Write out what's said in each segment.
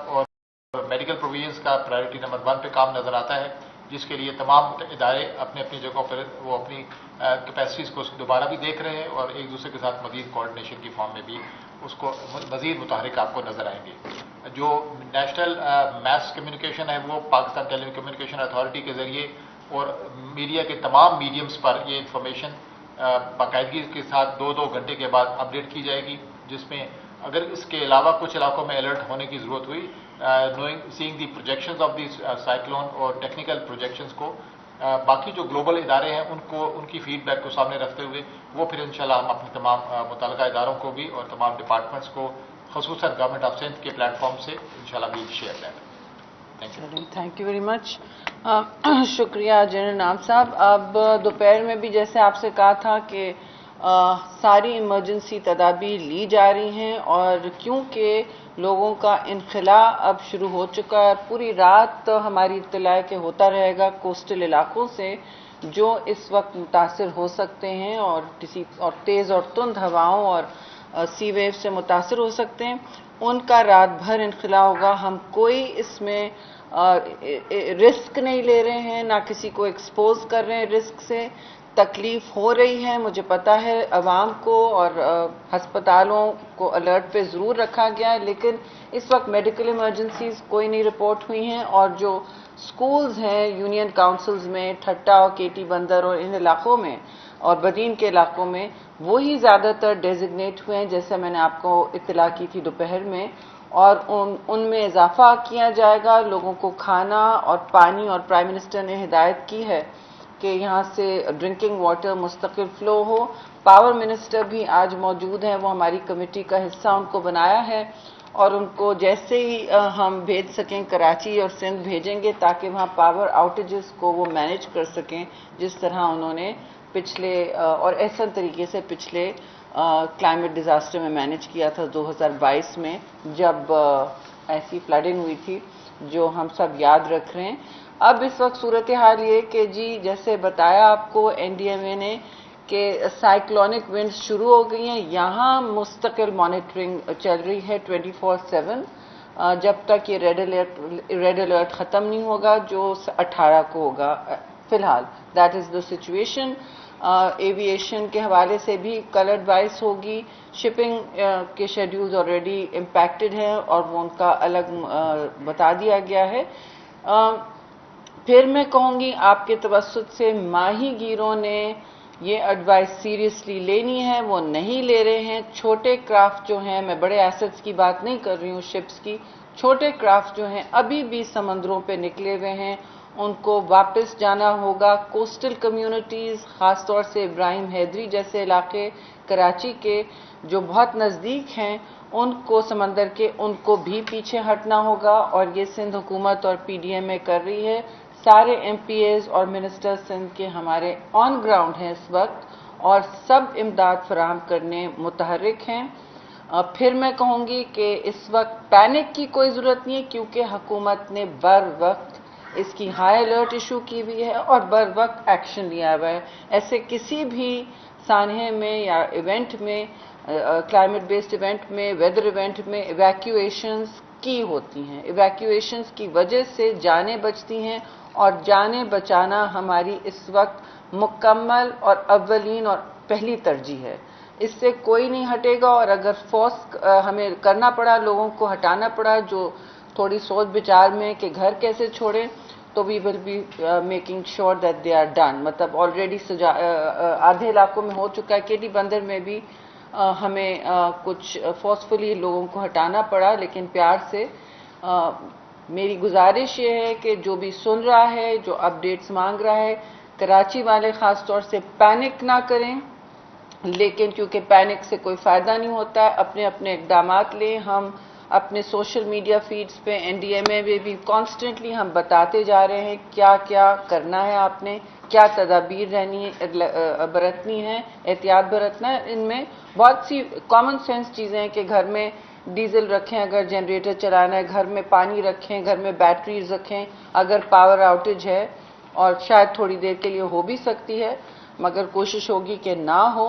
اور medical provisions کا priority number 1 پہ کام نظر آتا ہے، جس کے لیے تمام ادارے اپنی اپنی جگہوں پر وہ اپنی کیپیسٹیز کو دوبارہ بھی دیکھ رہے ہیں اور ایک دوسرے کے ساتھ مزید کوآرڈینیشن کی فارم میں بھی اس کو مزید متحرک آپ کو نظر آئیں گے۔ جو نیشنل میس کمیونیکیشن ہے وہ پاکستان ٹیلی کمیونیکیشن اتھارٹی کے ذریعے اور میڈیا کے تمام میڈیمز پر یہ انفارمیشن باقاعدگی کے ساتھ 2-2 گھنٹے کے بعد اپڈیٹ کی جائے گی، جس میں اگر اس کے علاوہ کچھ علاقوں میں الرٹ ہونے کی ضرورت ہوئی، سینگ دی پروجیکشنز آف دی سائیکلون اور ٹیکنیکل پروجیکشنز کو باقی جو گلوبل ادارے ہیں ان کی فیڈ بیک کو سامنے رکھتے ہوئے وہ پھر انشاءاللہ ہم اپنے تمام متعلقہ اداروں کو بھی اور تمام ڈپارٹمنٹس کو خصوصاً گورنمنٹ آف سندھ کے پلیٹ فارم سے انشاءاللہ بھی شیئر کریں۔ تھینک یو ویری مچ، شکریہ جنرل نام صاحب۔ اب دوپہر میں بھی جیسے آپ سے کہا تھا کہ ساری ایمرجنسی تدابیر لی جا رہی ہیں، اور کیونکہ لوگوں کا انخلاء اب شروع ہو چکا ہے، پوری رات ہماری اطلاع ہے کہ ہوتا رہے گا کوسٹل علاقوں سے جو اس وقت متاثر ہو سکتے ہیں اور تیز اور تند ہواؤں اور سی ویو سے متاثر ہو سکتے ہیں، ان کا رات بھر انخلاء ہوگا۔ ہم کوئی اس میں رسک نہیں لے رہے ہیں، نہ کسی کو ایکسپوز کر رہے ہیں رسک سے۔ تکلیف ہو رہی ہے، مجھے پتا ہے عوام کو اور ہسپتالوں کو الرٹ پہ ضرور رکھا گیا ہے، لیکن اس وقت میڈیکل ایمرجنسیز کوئی نہیں رپورٹ ہوئی ہیں، اور جو سکولز ہیں یونین کاؤنسلز میں ٹھٹا اور کیٹی بندر اور ان علاقوں میں اور بدین کے علاقوں میں وہی زیادہ تر ڈیزگنیٹ ہوئے ہیں، جیسے میں نے آپ کو اطلاع کی تھی دوپہر میں، اور ان میں اضافہ کیا جائے گا۔ لوگوں کو کھانا اور پانی، اور پرائم منسٹر نے ہدایت کی ہے کہ یہاں سے ڈرنکنگ واٹر مستقل فلو ہو۔ پاور منسٹر بھی آج موجود ہیں، وہ ہماری کمیٹی کا حصہ ان کو بنایا ہے، اور ان کو جیسے ہی ہم بھیج سکیں کراچی اور سندھ بھیجیں گے تاکہ وہاں پاور آؤٹیجز کو وہ مینیج کر سکیں، جس طرح انہوں نے پچھلے اور احسن طریقے سے پچھلے کلائمیٹ ڈیزاسٹر میں مینیج کیا تھا 2022 میں، جب ایسی فلڈنگ ہوئی تھی جو ہم سب یاد رکھ رہے ہیں۔ اب اس وقت صورتحال یہ کہ جی جیسے بتایا آپ کو این ڈی ایم اے نے کہ سائیکلونک ونڈز شروع ہو گئی ہیں، یہاں مستقل مانیٹرنگ چل رہی ہے 24/7 جب تک یہ ریڈ الرٹ ختم نہیں ہوگا جو 18 کو ہوگا۔ فی الحال that is the situation. Aviation کے حوالے سے بھی کلرڈ وائس ہوگی، شپنگ کے شیڈیولز آلریڈی امپیکٹڈ ہیں اور وہ ان کا الگ بتا دیا گیا ہے۔ پھر میں کہوں گی آپ کے توسط سے ماہی گیروں نے یہ ایڈوائس سیریسلی لینی ہے، وہ نہیں لے رہے ہیں۔ چھوٹے کرافٹ جو ہیں، میں بڑے ایسٹس کی بات نہیں کر رہی ہوں شپس کی، چھوٹے کرافٹ جو ہیں ابھی بھی سمندروں پہ نکلے ہوئے ہیں، ان کو واپس جانا ہوگا۔ کوسٹل کمیونٹیز، خاص طور سے ابراہیم حیدری جیسے علاقے کراچی کے جو بہت نزدیک ہیں، ان کو سمندر کے ان کو بھی پیچھے ہٹنا ہوگا، اور یہ سندھ حکومت اور پی ڈی ایم اے کر رہی ہے۔ سارے ایم پی ایز اور منسٹر سندھ کے ہمارے آن گراؤنڈ ہیں اس وقت، اور سب امداد فراہم کرنے متحرک ہیں۔ پھر میں کہوں گی کہ اس وقت پینک کی کوئی ضرورت نہیں ہے، کیونکہ حکومت نے بر وقت اس کی ہائی الرٹ ایشو کی ہوئی ہے اور بر وقت ایکشن لیا ہوا ہے۔ ایسے کسی بھی سانحے میں یا ایونٹ میں، کلائمیٹ بیسڈ ایونٹ میں، ویدر ایونٹ میں ایویکیویشنز کی ہوتی ہیں۔ ایویکیویشنز کی وجہ سے جانیں بچتی ہیں، اور جانیں بچانا ہماری اس وقت مکمل اور اولین اور پہلی ترجیح ہے۔ اس سے کوئی نہیں ہٹے گا، اور اگر فورس ہمیں کرنا پڑا، لوگوں کو ہٹانا پڑا جو تھوڑی سوچ بچار میں کہ گھر کیسے چھوڑیں، تو we will be making sure that they are done. مطلب آلریڈی آدھے علاقوں میں ہو چکا ہے، کیٹی بندر میں بھی ہمیں کچھ فورسفلی لوگوں کو ہٹانا پڑا، لیکن پیار سے۔ میری گزارش یہ ہے کہ جو بھی سن رہا ہے، جو اپڈیٹس مانگ رہا ہے، کراچی والے خاص طور سے پینک نہ کریں، لیکن کیونکہ پینک سے کوئی فائدہ نہیں ہوتا ہے، اپنے اپنے اقدامات لیں۔ ہم اپنے سوشل میڈیا فیڈز پہ این ڈی ایم اے میں بھی کانسٹنٹلی ہم بتاتے جا رہے ہیں کیا کیا کرنا ہے، آپ نے کیا تدابیر برتنی ہے، احتیاط برتنا ہے۔ ان میں بہت سی کامن سینس چیزیں ہیں کہ گھر میں ڈیزل رکھیں اگر جنریٹر چلانا ہے، گھر میں پانی رکھیں، گھر میں بیٹریز رکھیں اگر پاور آؤٹیج ہے، اور شاید تھوڑی دیر کے لیے ہو بھی سکتی ہے مگر کوشش ہوگی کہ نہ ہو۔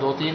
2-3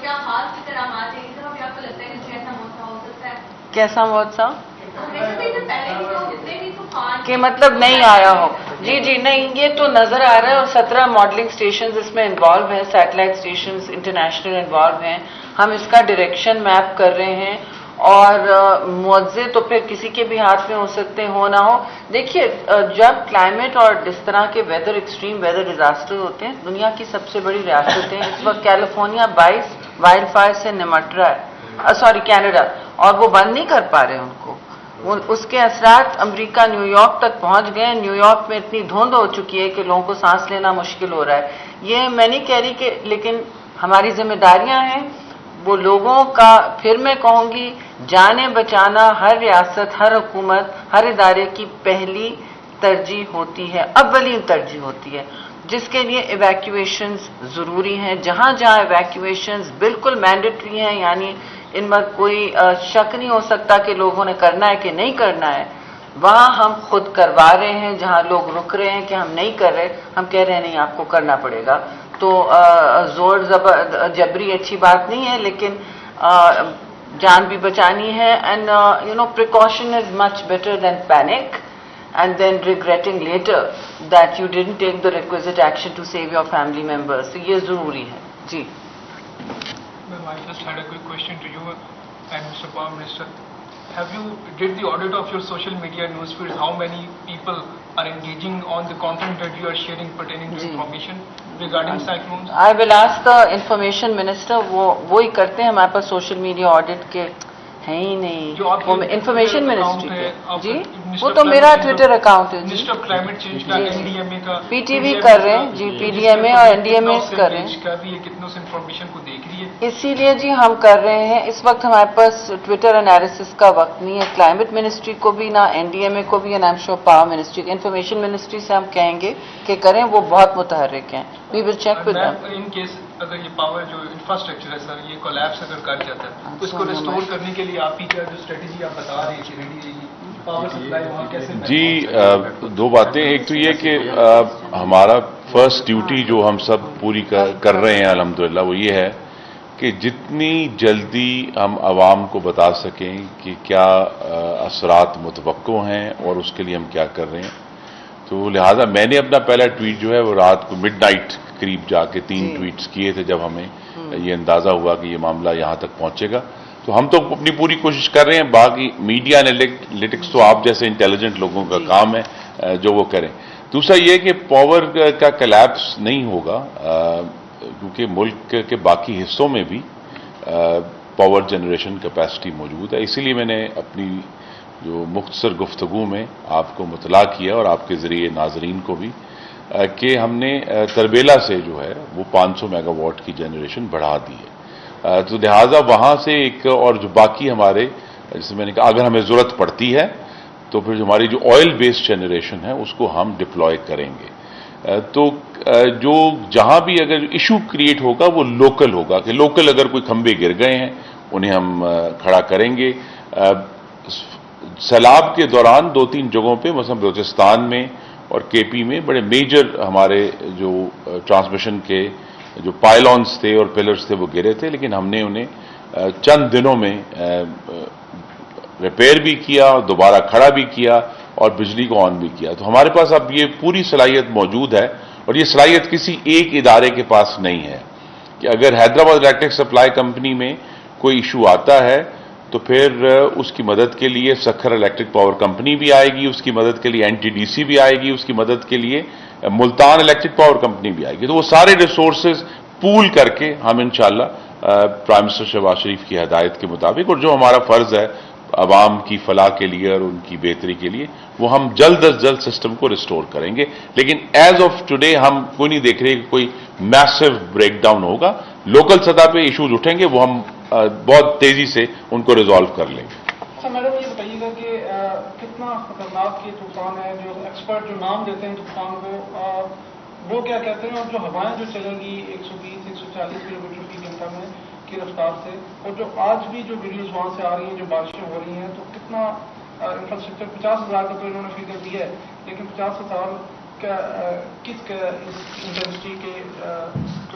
کیا خاص کرامات ہیں اس طرح بھی آپ کو لگتا ہے کہ ایسا موقع ہو سکتا ہے؟ کیسا موضوع ہمیشہ سے جو پہلے بھی تو جتنے بھی طوفان کہ مطلب نہیں آیا ہو؟ جی نہیں، یہ تو نظر آ رہا ہے، اور 17 ماڈلنگ اسٹیشنز اس میں انوالو ہیں، سیٹلائٹ اسٹیشنز انٹرنیشنل انوالو ہیں. ہم اس کا ڈائریکشن میپ کر رہے ہیں، اور معاوضے تو پھر کسی کے بھی ہاتھ میں ہو سکتے ہو نہ ہو. دیکھیے جب کلائمیٹ اور اس طرح کے ویدر ایکسٹریم ویدر ڈیزاسٹر ہوتے ہیں، دنیا کی سب سے بڑی ریاستیں اس وقت کیلیفورنیا 22 وائلڈ فائر سے نمٹ رہا ہے، کینیڈا، اور وہ بند نہیں کر پا رہے ان کو. اس کے اثرات امریکہ نیو یارک تک پہنچ گئے. نیو یارک میں اتنی دھند ہو چکی ہے کہ لوگوں کو سانس لینا مشکل ہو رہا ہے. یہ میں نہیں کہہ رہی کہ، لیکن ہماری ذمہ داریاں ہیں وہ لوگوں کا. پھر میں کہوں گی جانیں بچانا ہر ریاست، ہر حکومت، ہر ادارے کی پہلی ترجیح ہوتی ہے، اولین ترجیح ہوتی ہے، جس کے لیے ایویکویشنز ضروری ہیں. جہاں جہاں ایویکویشنز بالکل مینڈیٹری ہیں، یعنی ان میں کوئی شک نہیں ہو سکتا کہ لوگوں نے کرنا ہے کہ نہیں کرنا ہے، وہاں ہم خود کروا رہے ہیں. جہاں لوگ رک رہے ہیں کہ ہم نہیں کر رہے، ہم کہہ رہے ہیں نہیں آپ کو کرنا پڑے گا. تو زور جبری اچھی بات نہیں ہے، لیکن جان بھی بچانی ہے. And precaution is much better than panic and then regretting later that you didn't take the requisite action to save your family members. تو یہ ضروری ہے. جی Ma'am, I just had a quick question to you and Mr. Power Minister. Did the audit of your social media newsfeeds, how many people are engaging on the content that you are sharing pertaining to information regarding cyclones? I will ask the information minister. وہی کرتے ہیں ہمارے پاس social media audit کے ہیں ہی نہیں. وہ information ministry کے. جی وہ تو میرا ٹویٹر اکاؤنٹ ہے. منسٹر آف کلائمیٹ چینج کا NDMA کا پی ٹی وی کر رہے ہیں. جی PDMA اور NDMA کر رہے ہیں. کا بھی یہ کتنوں سے انفارمیشن کو دیکھ رہی ہے؟ اسی لیے جی ہم کر رہے ہیں. اس وقت ہمارے پاس ٹویٹر انالیسس کا وقت نہیں ہے. کلائمیٹ منسٹری کو بھی نہ NDMA کو بھی، نہ پاور منسٹری. انفارمیشن منسٹری سے ہم کہیں گے کہ کریں، وہ بہت متحرک ہیں. We will check with them. In case اگر یہ پاور جو انفراسٹرکچر ہے سر، یہ کولیپس اگر کر جاتا ہے، اس کو ریسٹور کرنے کے لیے آپ کی کیا جو اسٹریٹجی آپ بتا رہے ہیں ریڈی رہے گی؟ پاور سپلائی وہاں کیسے؟ جی دو باتیں. ایک تو یہ کہ ہمارا فرسٹ ڈیوٹی جو ہم سب پوری کر رہے ہیں الحمدللہ، وہ یہ ہے کہ جتنی جلدی ہم عوام کو بتا سکیں کہ کیا اثرات متوقع ہیں اور اس کے لیے ہم کیا کر رہے ہیں. تو لہٰذا میں نے اپنا پہلا ٹویٹ جو ہے وہ رات کو مڈ نائٹ قریب جا کے 3 ٹویٹس کیے تھے جب ہمیں یہ اندازہ ہوا کہ یہ معاملہ یہاں تک پہنچے گا. تو ہم تو اپنی پوری کوشش کر رہے ہیں. باقی میڈیا انالیٹکس تو آپ جیسے انٹیلیجنٹ لوگوں کا کام ہے جو وہ کریں. دوسرا یہ کہ پاور کا کلیپس نہیں ہوگا، کیونکہ ملک کے باقی حصوں میں بھی پاور جنریشن کیپیسٹی موجود ہے. اسی لیے میں نے اپنی جو مختصر گفتگو میں آپ کو مطلع کیا اور آپ کے ذریعے ناظرین کو بھی کہ ہم نے تربیلا سے جو ہے وہ 500 میگا واٹ کی جنریشن بڑھا دی ہے. تو لہٰذا وہاں سے ایک اور جو باقی ہمارے، جیسے میں نے کہا اگر ہمیں ضرورت پڑتی ہے تو پھر ہماری جو آئل بیسڈ جنریشن ہے اس کو ہم ڈپلوائے کریں گے. تو جو جہاں بھی اگر ایشو کریٹ ہوگا وہ لوکل ہوگا، کہ لوکل اگر کوئی کھمبے گر گئے ہیں انہیں ہم کھڑا کریں گے. سیلاب کے دوران 2-3 جگہوں پہ مثلا بلوچستان میں اور KP میں بڑے میجر ہمارے جو ٹرانسمیشن کے جو پائلونز تھے اور پلرز تھے وہ گرے تھے، لیکن ہم نے انہیں چند دنوں میں ریپیئر بھی کیا، دوبارہ کھڑا بھی کیا اور بجلی کو آن بھی کیا. تو ہمارے پاس اب یہ پوری صلاحیت موجود ہے، اور یہ صلاحیت کسی ایک ادارے کے پاس نہیں ہے کہ اگر حیدرآباد الیکٹرک سپلائی کمپنی میں کوئی ایشو آتا ہے تو پھر اس کی مدد کے لیے سکھر الیکٹرک پاور کمپنی بھی آئے گی، اس کی مدد کے لیے NTDC بھی آئے گی، اس کی مدد کے لیے ملتان الیکٹرک پاور کمپنی بھی آئے گی. تو وہ سارے ریسورسز پول کر کے ہم انشاءاللہ پرائم منسٹر شہباز شریف کی ہدایت کے مطابق، اور جو ہمارا فرض ہے عوام کی فلاح کے لیے اور ان کی بہتری کے لیے، وہ ہم جلد از جلد سسٹم کو ریسٹور کریں گے. لیکن ایز آف ٹوڈے ہم کوئی نہیں دیکھ رہے کہ کوئی میسو بریک ڈاؤن ہوگا. لوکل سطح پہ ایشوز اٹھیں گے، وہ ہم بہت تیزی سے ان کو ریزالو کر لیں گے. اچھا میڈم یہ بتائیے گا کہ کتنا خطرناک یہ طوفان ہے؟ جو ایکسپرٹ جو نام دیتے ہیں طوفان کو، وہ کیا کہتے ہیں؟ اور جو ہوائیں جو چلیں گی 120-140 کلومیٹر فی گھنٹہ میں کی رفتار سے، اور جو آج بھی جو ویڈیوز وہاں سے آ رہی ہیں، جو بارشیں ہو رہی ہیں، تو کتنا انفراسٹرکچر 50,000 کا تو انہوں نے فگر دیا ہے، لیکن 50,000 کا کس انڈسٹری کے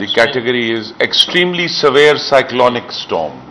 The category is extremely severe cyclonic storm.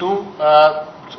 2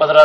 15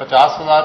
50,000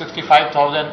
65,000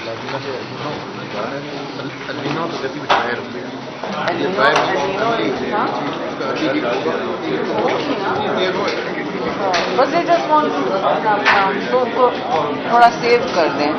بس یہ جسٹ وانٹ تو ان کو تھوڑا سیو کر دیں.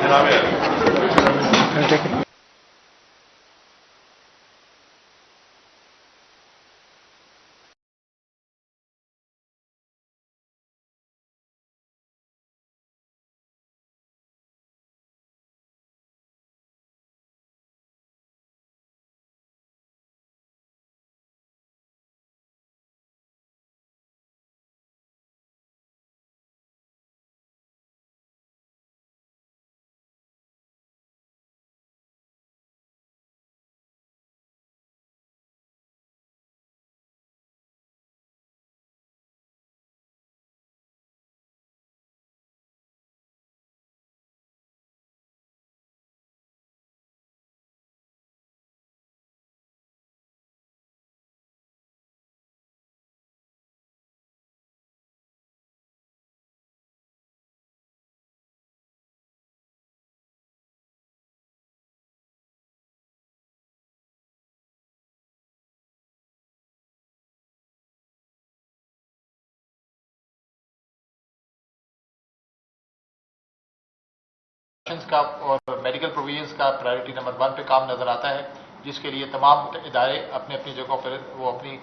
کا اور میڈیکل پروویژنس کا پرائرٹی نمبر 1 پہ کام نظر آتا ہے، جس کے لیے تمام ادارے اپنی اپنی جگہوں پر وہ اپنی